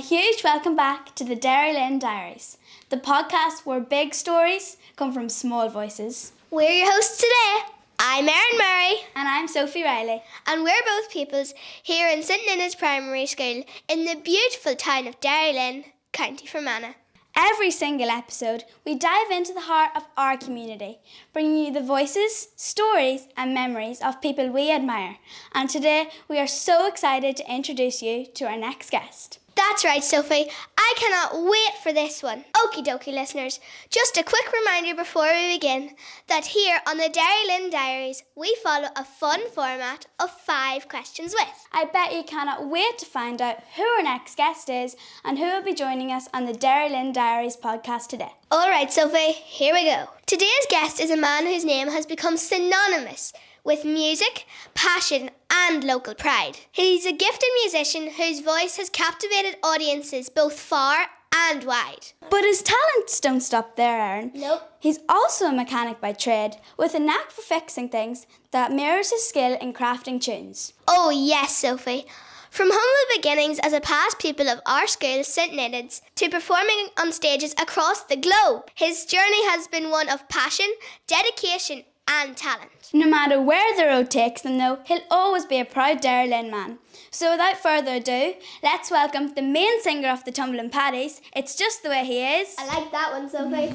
huge welcome back to the Derrylin Diaries, the podcast where big stories come from small voices. We're your hosts today. I'm Erin Murray. And I'm Sophie Riley. And we're both pupils here in St Nina's Primary School in the beautiful town of Derrylin, County Fermanagh. Every single episode, we dive into the heart of our community, bringing you the voices, stories and memories of people we admire. And today, we are so excited to introduce you to our next guest. That's right, Sophie. I cannot wait for this one. Okie dokie, listeners. Just a quick reminder before we begin that here on the Derrylin Diaries, we follow a fun format of 5 questions with. I bet you cannot wait to find out who our next guest is and who will be joining us on the Derrylin Diaries podcast today. All right, Sophie, here we go. Today's guest is a man whose name has become synonymous with music, passion and local pride. He's a gifted musician whose voice has captivated audiences both far and wide. But his talents don't stop there, Erin. Nope. He's also a mechanic by trade, with a knack for fixing things that mirrors his skill in crafting tunes. Oh yes, Sophie. From humble beginnings as a past pupil of our school, St Nina's, to performing on stages across the globe, his journey has been one of passion, dedication and talent. No matter where the road takes them though, he'll always be a proud Derrylin man. So without further ado, let's welcome the main singer of the Tumbling Paddies. It's just the way he is. I like that one, Sophie.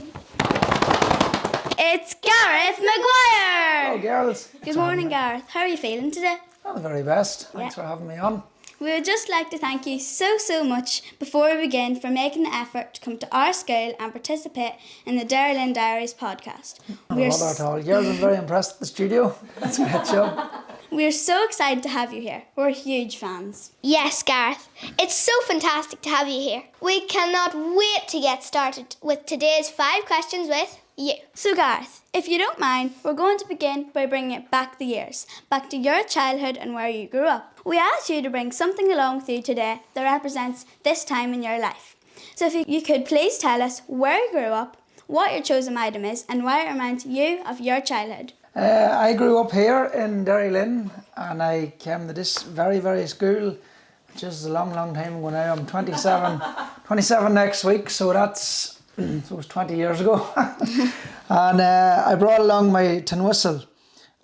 It's Gareth Maguire! Hello, girls. Good morning, Gareth. How are you feeling today? I'm the very best. Thanks for having me on. We would just like to thank you so much before we begin for making the effort to come to our school and participate in the Derrylin Diaries podcast. Not at all. Girls, I'm very impressed with the studio. That's a great job. We're so excited to have you here. We're huge fans. Yes, Gareth. It's so fantastic to have you here. We cannot wait to get started with today's 5 questions with you. So Gareth, if you don't mind, we're going to begin by bringing it back the years, back to your childhood and where you grew up. We asked you to bring something along with you today that represents this time in your life. So if you could please tell us where you grew up, what your chosen item is and why it reminds you of your childhood. I grew up here in Derrylin and I came to this very school, which is a long time ago now. I'm 27 next week, so that's it was 20 years ago. And I brought along my tin whistle.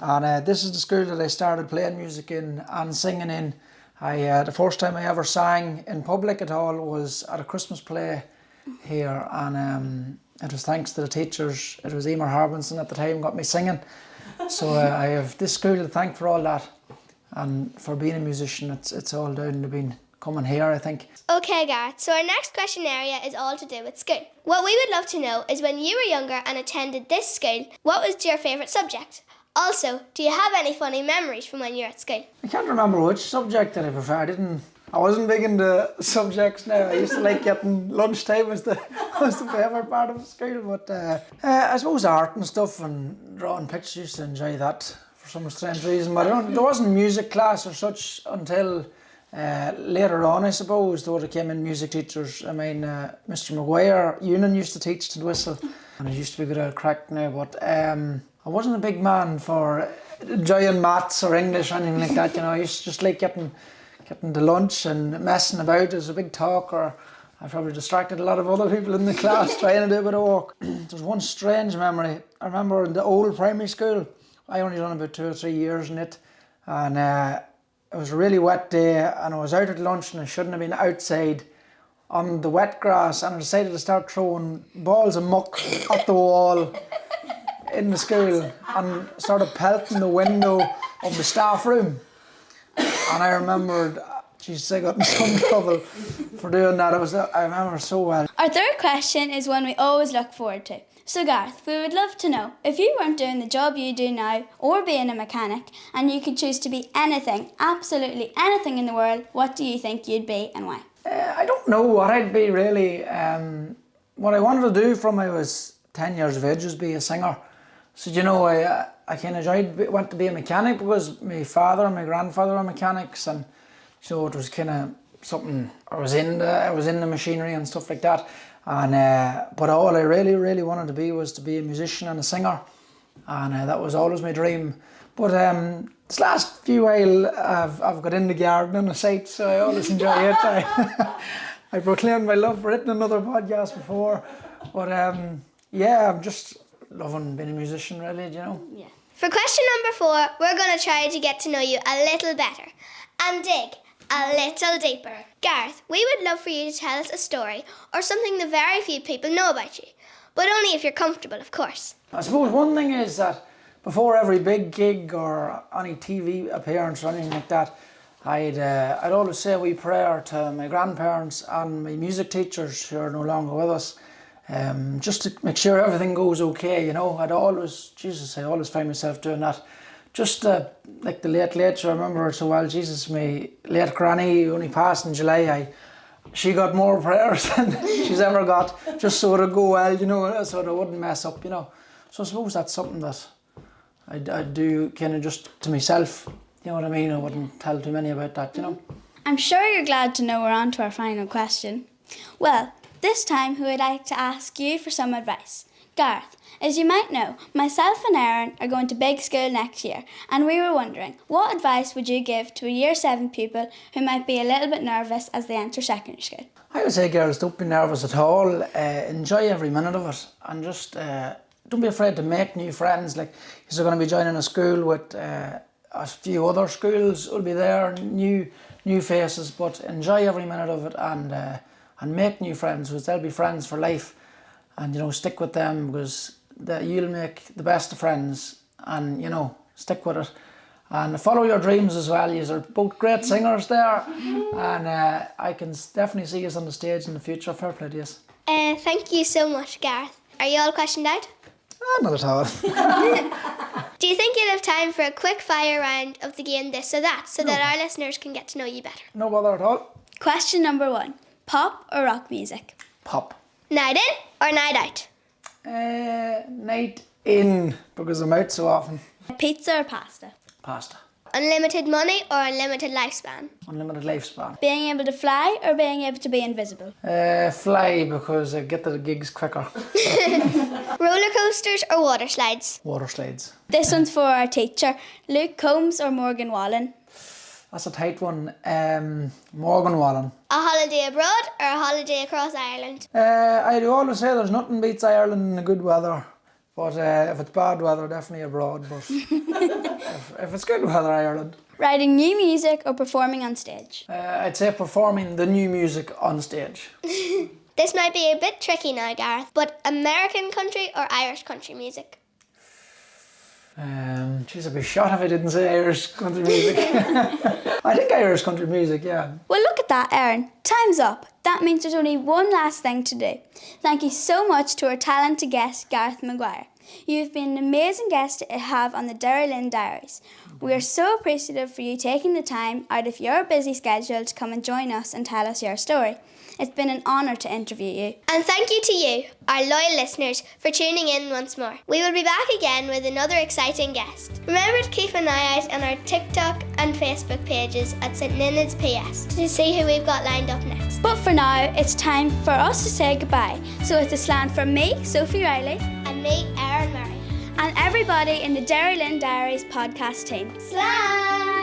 And this is the school that I started playing music in and singing in. The first time I ever sang in public at all was at a Christmas play here, and it was thanks to the teachers. It was Emer Harbinson at the time got me singing. So I have this school to thank for all that, and for being a musician. It's all down to being coming here, I think. Okay, Gareth, so our next question area is all to do with school. What we would love to know is when you were younger and attended this school, what was your favourite subject? Also, do you have any funny memories from when you were at school? I can't remember which subject that I preferred. I wasn't big into subjects now. I used to like getting lunchtime was the favourite part of school. But I suppose art and stuff and drawing pictures, I used to enjoy that for some strange reason. But there wasn't music class or such until later on, I suppose, though there came in music teachers. I mean, Mr. Maguire, Union used to teach to whistle, and it used to be good at crack now. But I wasn't a big man for enjoying maths or English or anything like that. I used to just like getting to lunch and messing about. As a big talker. I probably distracted a lot of other people in the class trying to do a bit of work. There's one strange memory. I remember in the old primary school, I only done about 2 or 3 years in it, and it was a really wet day, and I was out at lunch and I shouldn't have been outside on the wet grass, and I decided to start throwing balls of muck at the wall in the school and started pelting the window of the staff room. And I remembered, Jesus, I got in some trouble for doing that. I remember so well. Our third question is one we always look forward to. So Gareth, we would love to know, if you weren't doing the job you do now or being a mechanic and you could choose to be anything, absolutely anything in the world, what do you think you'd be and why? I don't know what I'd be really. What I wanted to do from I was 10 years of age was be a singer. So I kind of went to be a mechanic because my father and my grandfather were mechanics, and so it was kind of something I was in the machinery and stuff like that. And but all I really wanted to be was to be a musician and a singer, and that was always my dream. But this last few while I've got into gardening a site, so I always enjoy it. I proclaimed my love for it in another podcast before. But yeah, I'm just loving being a musician, really, you know. Yeah. For question number 4, we're going to try to get to know you a little better and dig a little deeper. Gareth, we would love for you to tell us a story or something that very few people know about you, but only if you're comfortable, of course. I suppose one thing is that before every big gig or any TV appearance or anything like that, I'd always say a wee prayer to my grandparents and my music teachers who are no longer with us, just to make sure everything goes okay, you know. I always find myself doing that. Just like the late show, I remember so well, my late granny only passed in July. She got more prayers than she's ever got, just so it'd go well, you know, so it wouldn't mess up, you know. So I suppose that's something that I do kind of just to myself, you know what I mean? I wouldn't tell too many about that, you know. I'm sure you're glad to know we're on to our final question. Well, this time we would like to ask you for some advice. Gareth, as you might know, myself and Aaron are going to big school next year, and we were wondering, what advice would you give to a Year 7 pupil who might be a little bit nervous as they enter secondary school? I would say, girls, don't be nervous at all. Enjoy every minute of it, and just don't be afraid to make new friends. Like, you're going to be joining a school with a few other schools will be there, new faces, but enjoy every minute of it and make new friends, because they'll be friends for life. And, you know, stick with them, because you'll make the best of friends, and, you know, stick with it. And follow your dreams as well. You're both great singers there, and I can definitely see you on the stage in the future. Fair play to you. Thank you so much, Gareth. Are you all questioned out? Not at all. Do you think you'll have time for a quick fire round of the game This or That, so that our listeners can get to know you better? No bother at all. Question number 1. Pop or rock music? Pop. Night in or night out? Night in, because I'm out so often. Pizza or pasta? Pasta. Unlimited money or unlimited lifespan? Unlimited lifespan. Being able to fly or being able to be invisible? Fly, because I get to the gigs quicker. Roller coasters or water slides? Water slides. This one's for our teacher. Luke Combs or Morgan Wallen? That's a tight one. Morgan Wallen. A holiday abroad or a holiday across Ireland? I do always say there's nothing beats Ireland in the good weather. But if it's bad weather, definitely abroad. But if it's good weather, Ireland. Writing new music or performing on stage? I'd say performing the new music on stage. This might be a bit tricky now, Gareth, but American country or Irish country music? Jeez, I'd be shot if I didn't say Irish country music. I think Irish country music, yeah. Well, look at that, Erin. Time's up. That means there's only one last thing to do. Thank you so much to our talented guest, Gareth Maguire. You've been an amazing guest to have on the Derrylin Diaries. We are so appreciative for you taking the time out of your busy schedule to come and join us and tell us your story. It's been an honour to interview you. And thank you to you, our loyal listeners, for tuning in once more. We will be back again with another exciting guest. Remember to keep an eye out on our TikTok and Facebook pages at St Ninid's PS to see who we've got lined up next. But for now, it's time for us to say goodbye. So it's a slant from me, Sophie Riley, And me, Aaron Murray. and everybody in the Derrylin Diaries podcast team. Slan!